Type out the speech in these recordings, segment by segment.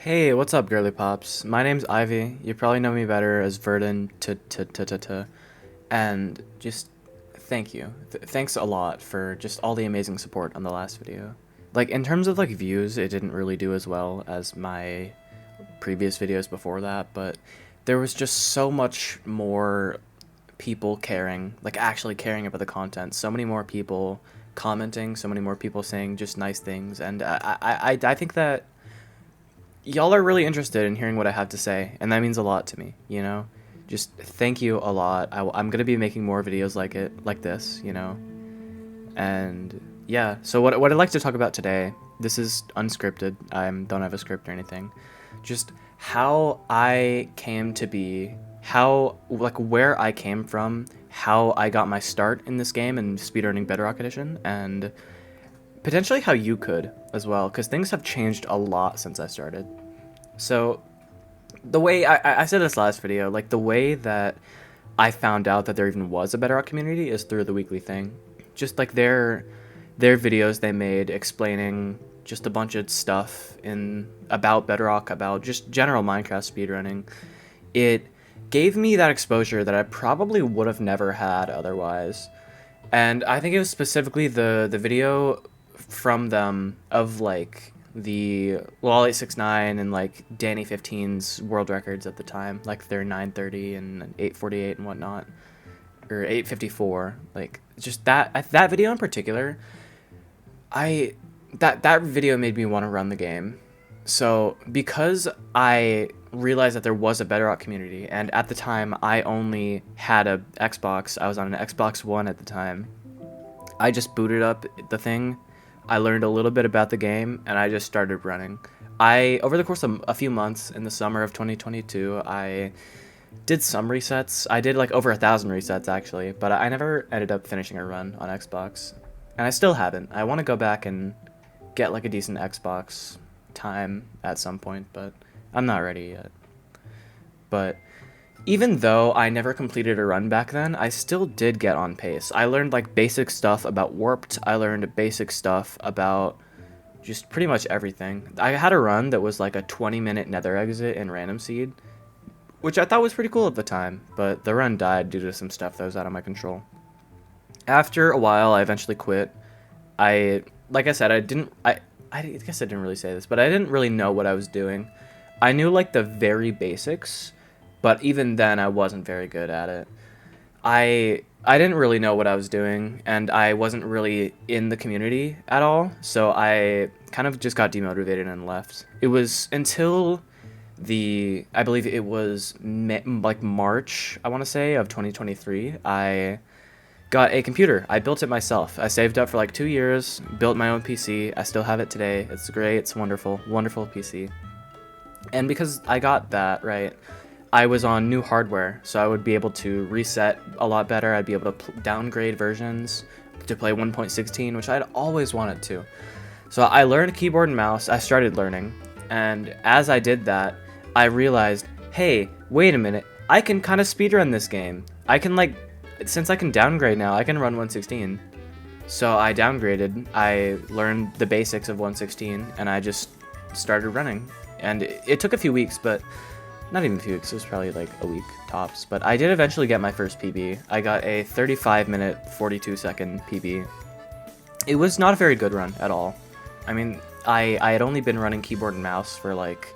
Hey, what's up, girly pops? My name's Ivy. You probably know me better as Verdon. And just thank you. Thanks a lot for just all the amazing support on the last video. Like in terms of like views, it didn't really do as well as my previous videos before that, but there was just so much more people caring, like actually caring about the content. So many more people commenting, so many more people saying just nice things, and I think that y'all are really interested in hearing what I have to say, and that means a lot to me, you know? Just thank you a lot. I'm gonna be making more videos like this, you know? And yeah, so what I'd like to talk about today, this is unscripted, I don't have a script or anything, just how I came to be, how, like, where I came from, how I got my start in this game in speedrunning Bedrock Edition, and potentially how you could as well, because things have changed a lot since I started. So the way I said this last video, like the way that I found out that there even was a Bedrock community is through the weekly thing. Just like their videos they made explaining just a bunch of stuff in about Bedrock, about just general Minecraft speedrunning. It gave me that exposure that I probably would have never had otherwise. And I think it was specifically the video from them of like the Lol869 and like Danny 15's world records at the time, like their 930 and 848 and whatnot, or 854. Like just that video in particular, that video made me want to run the game. So because I realized that there was a Bedrock community, and at the time I only had a Xbox, I was on an Xbox One at the time. I just booted up the thing. I learned a little bit about the game, and I just started running. Over the course of a few months in the summer of 2022, I did some resets. I did like over 1,000 resets actually, but I never ended up finishing a run on Xbox. And I still haven't. I want to go back and get like a decent Xbox time at some point, but I'm not ready yet. But even though I never completed a run back then, I still did get on pace. I learned like basic stuff about warped. I learned basic stuff about just pretty much everything. I had a run that was like a 20-minute nether exit in random seed, which I thought was pretty cool at the time, but the run died due to some stuff that was out of my control. After a while, I eventually quit. Like I said, I guess I didn't really say this, but I didn't really know what I was doing. I knew like the very basics, but even then I wasn't very good at it. I didn't really know what I was doing, and I wasn't really in the community at all, so I kind of just got demotivated and left. It was until I believe it was like March, I want to say, of 2023, I got a computer. I built it myself. I saved up for like 2 years, built my own PC. I still have it today. It's great. It's wonderful. Wonderful PC. And because I got that, right, I was on new hardware, so I would be able to reset a lot better. I'd be able to downgrade versions to play 1.16, which I'd always wanted to. So I learned keyboard and mouse. I started learning, and as I did that, I realized, hey, wait a minute, I can kind of speedrun this game. I can since I can downgrade now, I can run 116. So I downgraded, I learned the basics of 116, and I just started running. And it took a few weeks, but not even a few weeks, it was probably like a week tops. But I did eventually get my first PB. I got a 35-minute, 42-second PB. It was not a very good run at all. I mean, I had only been running keyboard and mouse for like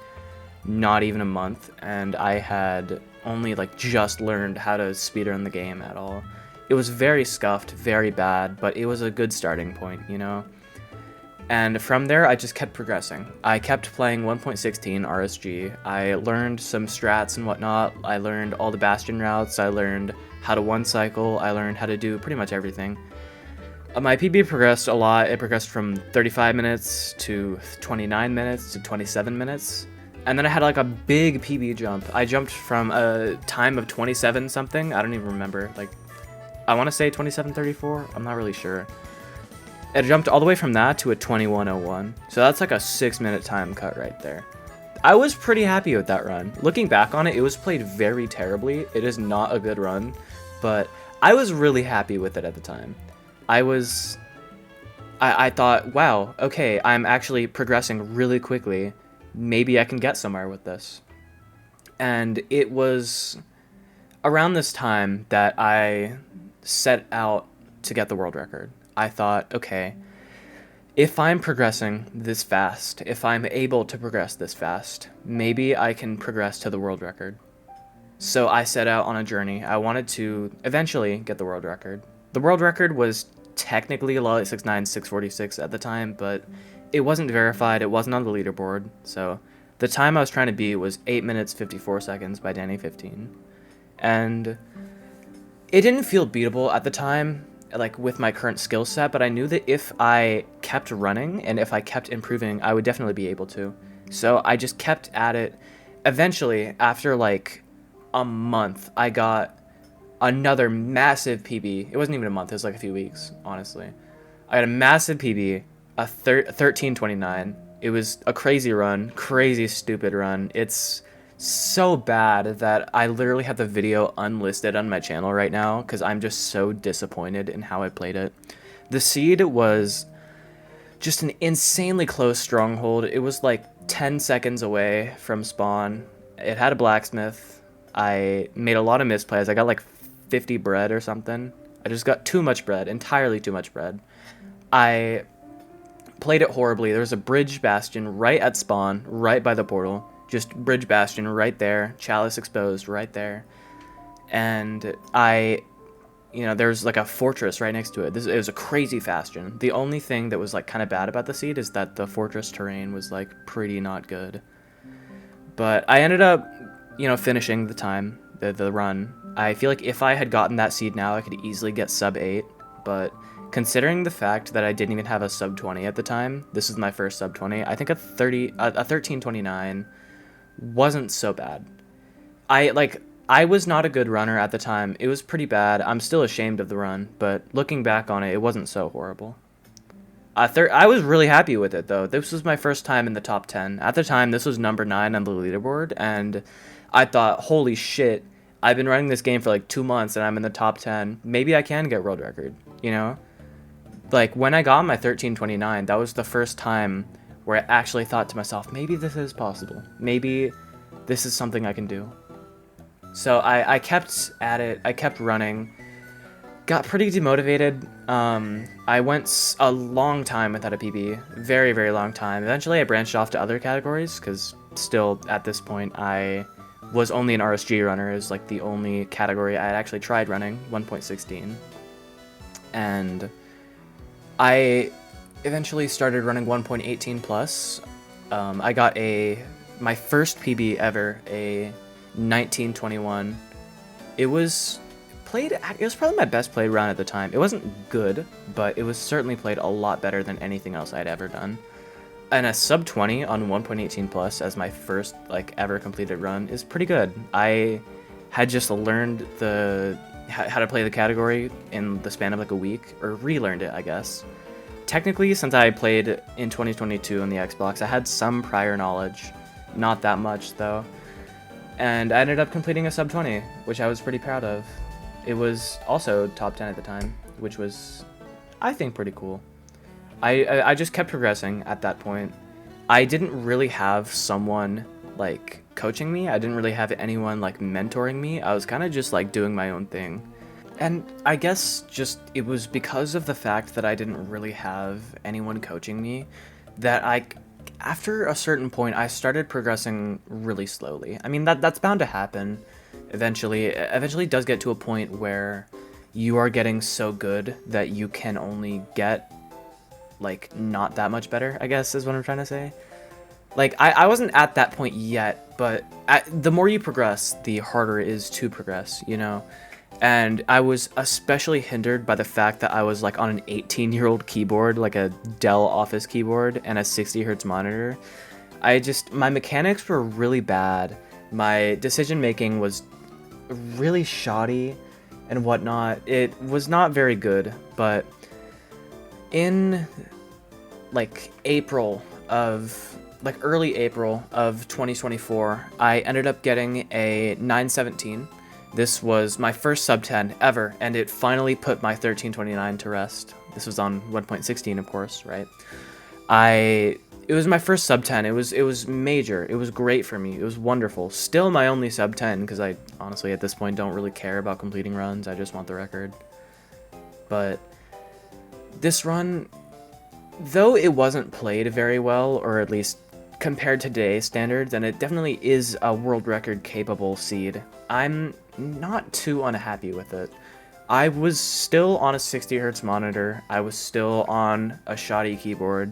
not even a month, and I had only like just learned how to speedrun the game at all. It was very scuffed, very bad, but it was a good starting point, you know? And from there, I just kept progressing. I kept playing 1.16 RSG. I learned some strats and whatnot. I learned all the bastion routes. I learned how to one cycle. I learned how to do pretty much everything. My PB progressed a lot. It progressed from 35 minutes to 29 minutes to 27 minutes. And then I had like a big PB jump. I jumped from a time of 27 something. I don't even remember. Like, I want to say 27:34. I'm not really sure. It jumped all the way from that to a 21:01. So that's like a 6-minute time cut right there. I was pretty happy with that run. Looking back on it, it was played very terribly. It is not a good run, but I was really happy with it at the time. I thought, wow, okay, I'm actually progressing really quickly. maybe I can get somewhere with this. And it was around this time that I set out to get the world record. I thought, okay, if I'm progressing this fast, if I'm able to progress this fast, maybe I can progress to the world record. So I set out on a journey. I wanted to eventually get the world record. The world record was technically Lolly 69 646 at the time, but it wasn't verified. It wasn't on the leaderboard. So the time I was trying to beat was 8 minutes 54 seconds by Danny 15. And it didn't feel beatable at the time, like with my current skill set, but I knew that if I kept running and if I kept improving, I would definitely be able to. So I just kept at it. Eventually, after like a month, I got another massive PB. It wasn't even a month, it was like a few weeks, honestly. I got a massive PB, a 1329. It was a crazy run, crazy stupid run. It's so bad that I literally have the video unlisted on my channel right now because I'm just so disappointed in how I played it. The seed was just an insanely close stronghold. It was like 10 seconds away from spawn. It had a blacksmith. I made a lot of misplays. I got like 50 bread or something. I just got too much bread, entirely too much bread. I played it horribly. There was a bridge bastion right at spawn, right by the portal. Just bridge bastion right there, chalice exposed right there. And there's like a fortress right next to it. It was a crazy bastion. The only thing that was like kind of bad about the seed is that the fortress terrain was like pretty not good. But I ended up, finishing the run. I feel like if I had gotten that seed now, I could easily get sub 8. But considering the fact that I didn't even have a sub 20 at the time, this is my first sub 20. I think a 1329 wasn't so bad. I was not a good runner at the time. It was pretty bad. I'm still ashamed of the run, but looking back on it, it wasn't so horrible. I was really happy with it, though. This was my first time in the top 10. At the time, this was number 9 on the leaderboard, and I thought, holy shit, I've been running this game for like 2 months, and I'm in the top 10. Maybe I can get world record, Like, when I got my 1329, that was the first time where I actually thought to myself, maybe this is possible. Maybe this is something I can do. So I kept at it. I kept running. Got pretty demotivated. I went a long time without a PB. Very, very long time. Eventually, I branched off to other categories because still, at this point, I was only an RSG runner. It was like the only category I had actually tried running, 1.16. And I eventually started running 1.18 plus. I got my first PB ever, a 1921. It was probably my best played run at the time. It wasn't good, but it was certainly played a lot better than anything else I'd ever done. And a sub 20 on 1.18 plus as my first ever completed run is pretty good. I had just learned how to play the category in the span of like a week, or relearned it, I guess. Technically, since I played in 2022 on the Xbox, I had some prior knowledge. Not that much, though. And I ended up completing a sub 20, which I was pretty proud of. It was also top 10 at the time, which was, I think, pretty cool. I just kept progressing at that point. I didn't really have someone, coaching me. I didn't really have anyone, mentoring me. I was kind of just, doing my own thing. And I guess just it was because of the fact that I didn't really have anyone coaching me that after a certain point, I started progressing really slowly. I mean, that's bound to happen eventually. Eventually does get to a point where you are getting so good that you can only get, not that much better, I guess is what I'm trying to say. I wasn't at that point yet, but the more you progress, the harder it is to progress, And I was especially hindered by the fact that I was on an 18-year-old keyboard, a Dell Office keyboard, and a 60 hertz monitor. My mechanics were really bad. My decision making was really shoddy and whatnot. It was not very good, but in early April of 2024, I ended up getting a 917. This was my first sub 10 ever, and it finally put my 1329 to rest. This was on 1.16, of course, right? It was my first sub 10. It was major. It was great for me. It was wonderful. Still my only sub 10 because I honestly at this point don't really care about completing runs. I just want the record. But this run, though it wasn't played very well, or at least compared to today's standards, and it definitely is a world record capable seed, I'm not too unhappy with it. I was still on a 60 Hz monitor. I was still on a shoddy keyboard.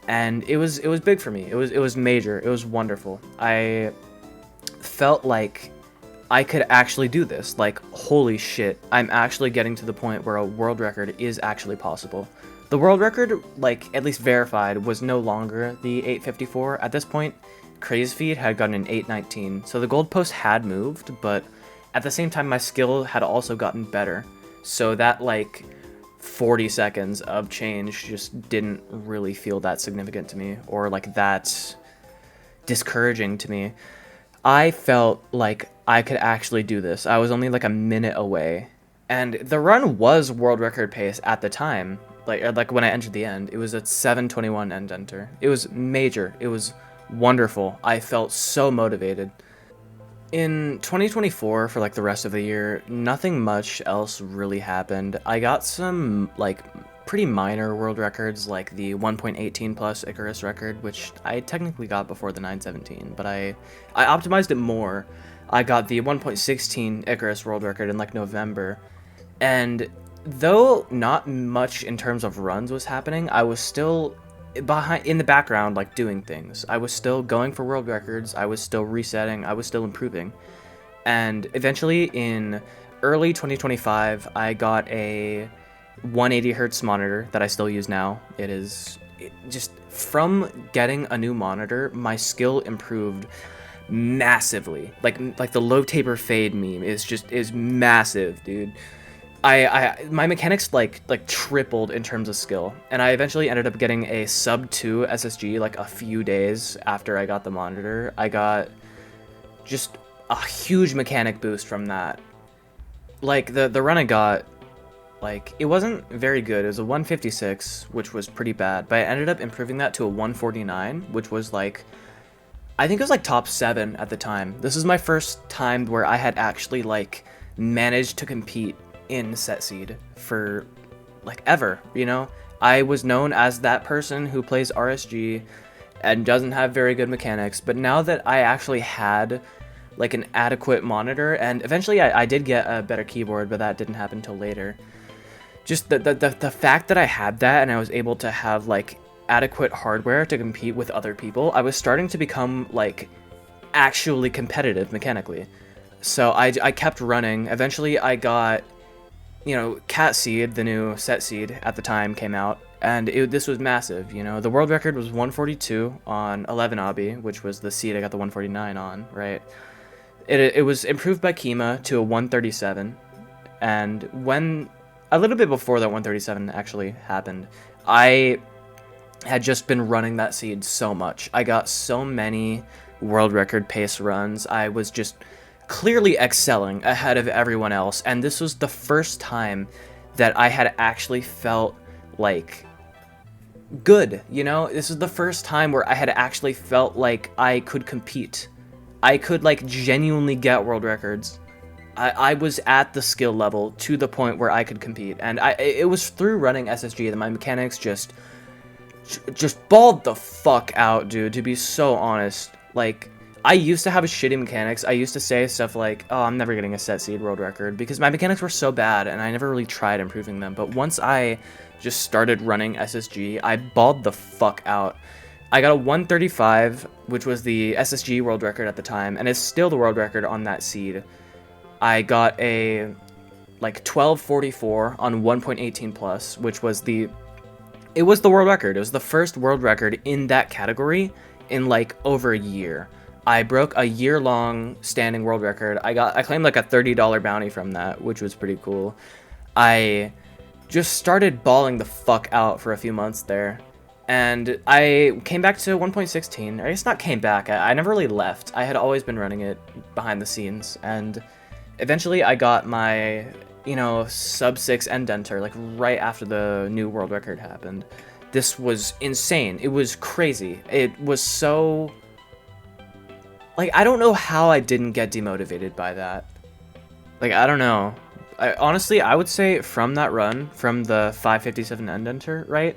And it was big for me. It was major. It was wonderful. I felt like I could actually do this. Like, holy shit, I'm actually getting to the point where a world record is actually possible. The world record, like, at least verified, was no longer the 854. At this point, Crazefeed had gotten an 819. So the goalpost had moved, but at the same time, my skill had also gotten better. So that, like, 40 seconds of change just didn't really feel that significant to me, or like that discouraging to me. I felt like I could actually do this. I was only like a minute away, and the run was world record pace at the time. Like when I entered the end, it was at 7:21 end enter. It was major. It was wonderful. I felt so motivated. In 2024, for like the rest of the year, nothing much else really happened. I got some like pretty minor world records, like the 1.18 plus Icarus record, which I technically got before the 917, but I optimized it more. I got the 1.16 Icarus world record in like November, and though not much in terms of runs was happening, I was still behind in the background, like doing things. I was still going for world records. I was still resetting. I was still improving. And eventually in early 2025, I got a 180 Hertz monitor that I still use now. Just from getting a new monitor, my skill improved massively. Like the low taper fade meme is massive, dude. My mechanics like tripled in terms of skill, and I eventually ended up getting a sub 2 SSG like a few days after I got the monitor. I got just a huge mechanic boost from that. Like the run I got, like it wasn't very good. It was a 156, which was pretty bad, but I ended up improving that to a 149, which was like, I think it was like top 7 at the time. This is my first time where I had actually like managed to compete in set seed for like ever, you know. I was known as that person who plays RSG and doesn't have very good mechanics, but now that I actually had like an adequate monitor, and eventually I did get a better keyboard, but that didn't happen until later. Just the fact that I had that and I was able to have like adequate hardware to compete with other people, I was starting to become like actually competitive mechanically. So I kept running. Eventually I got, you know, Cat Seed, the new set seed at the time, came out, and this was massive, you know. The world record was 142 on 11 obby, which was the seed I got the 149 on, right? It was improved by Kima to a 137, and when, a little bit before that 137 actually happened, I had just been running that seed so much. I got so many world record pace runs. I was just clearly excelling ahead of everyone else, and this was the first time that I had actually felt like good, you know. This is the first time where I had actually felt like I could compete. I could like genuinely get world records. I was at the skill level to the point where I could compete, and it was through running SSG that my mechanics just balled the fuck out, dude, to be so honest. Like, I used to have a shitty mechanics. I used to say stuff like, oh, I'm never getting a set seed world record, because my mechanics were so bad and I never really tried improving them. But once I just started running SSG, I balled the fuck out. I got a 135, which was the SSG world record at the time, and it's still the world record on that seed. I got a like 1244 on 1.18 plus, which was the world record. It was the first world record in that category in like over a year. I broke a year-long standing world record. I claimed like a $30 bounty from that, which was pretty cool. I just started balling the fuck out for a few months there. And I came back to 1.16. I guess not came back. I never really left. I had always been running it behind the scenes. And eventually I got my, you know, sub 6 end enter, like right after the new world record happened. this was insane. It was crazy. It was so... Like, I don't know how I didn't get demotivated by that. Like, I don't know. Honestly, I would say from that run, from the 557 Endenter, right?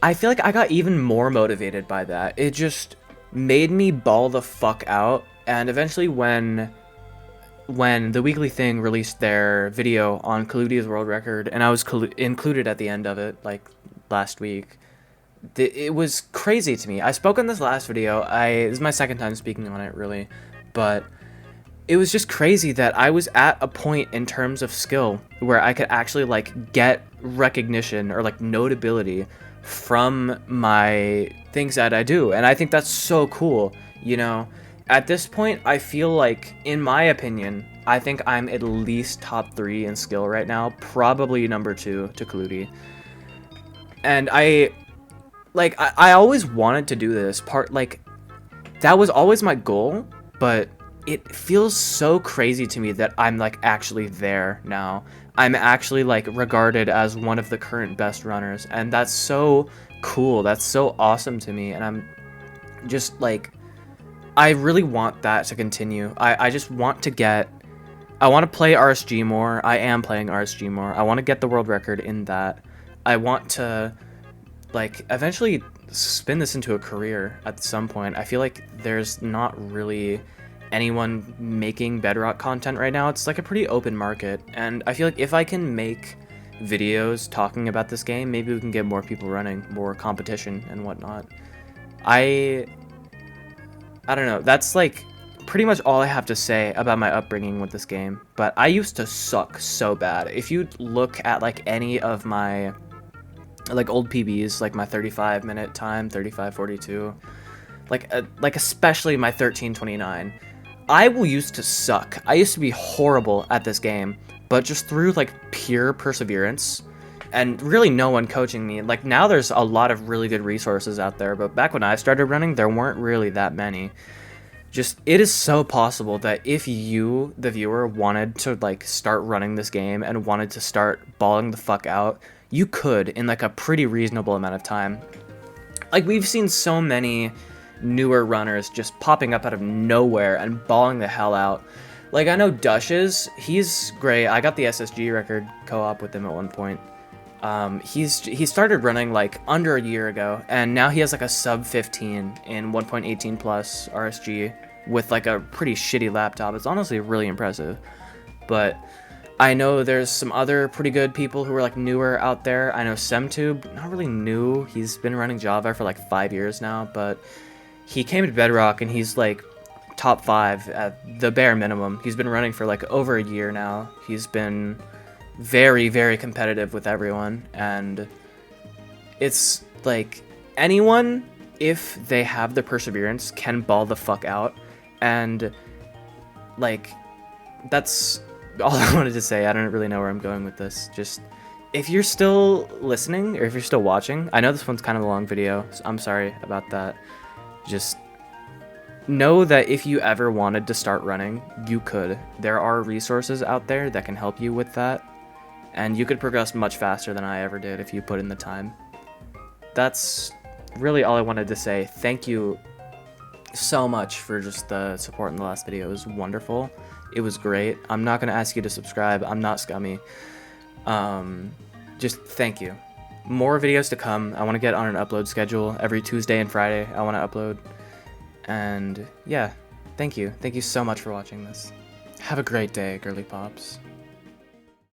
I feel like I got even more motivated by that. It just made me ball the fuck out. And eventually when the Weekly Thing released their video on Kalutia's world record, and I was included at the end of it, like, last week, it was crazy to me. I spoke on this last video. This is my second time speaking on it, really. But it was just crazy that I was at a point in terms of skill where I could actually, like, get recognition or, like, notability from my things that I do. And I think that's so cool, you know? At this point, I feel like, in my opinion, I think I'm at least top 3 in skill right now. Probably number 2 to Kaluti. And I always wanted to do this part, like, that was always my goal, but it feels so crazy to me that I'm, like, actually there now. I'm actually, like, regarded as one of the current best runners, and that's so cool. That's so awesome to me, and I'm just, like, I really want that to continue. I just want to get... I want to play RSG more. I am playing RSG more. I want to get the world record in that. I want to, like, eventually spin this into a career at some point. I feel like there's not really anyone making Bedrock content right now. It's like a pretty open market, and I feel like if I can make videos talking about this game, maybe we can get more people running, more competition and whatnot. I don't know, that's like pretty much all I have to say about my upbringing with this game, but I used to suck so bad. If you look at, like, any of my, like, old PBs, like my 35-minute time, 35:42, like especially my 13:29, I used to suck. I used to be horrible at this game, but just through, like, pure perseverance and really no one coaching me. Like, now there's a lot of really good resources out there, but back when I started running, there weren't really that many. Just, it is so possible that if you, the viewer, wanted to, like, start running this game and wanted to start balling the fuck out, you could in, like, a pretty reasonable amount of time. Like, we've seen so many newer runners just popping up out of nowhere and balling the hell out. Like, I know Dushes, he's great. I got the SSG record co-op with him at one point. He started running, like, under a year ago, and now he has, like, a sub 15 in 1.18 plus RSG with, like, a pretty shitty laptop. It's honestly really impressive. But I know there's some other pretty good people who are, like, newer out there. I know Semtube, not really new. He's been running Java for, like, 5 years now, but he came to Bedrock and he's, like, top 5 at the bare minimum. He's been running for, like, over a year now. He's been very, very competitive with everyone, and it's like anyone, if they have the perseverance, can ball the fuck out. And, like, that's all I wanted to say. I don't really know where I'm going with this. Just, if you're still listening, or if you're still watching, I know this one's kind of a long video, so I'm sorry about that. Just know that if you ever wanted to start running, you could. There are resources out there that can help you with that, and you could progress much faster than I ever did if you put in the time. That's really all I wanted to say. Thank you so much for just the support in the last video. It was wonderful. It was great. I'm not going to ask you to subscribe. I'm not scummy. Just thank you. More videos to come. I want to get on an upload schedule. Every Tuesday and Friday I want to upload. And yeah, thank you. Thank you so much for watching this. Have a great day, girly pops.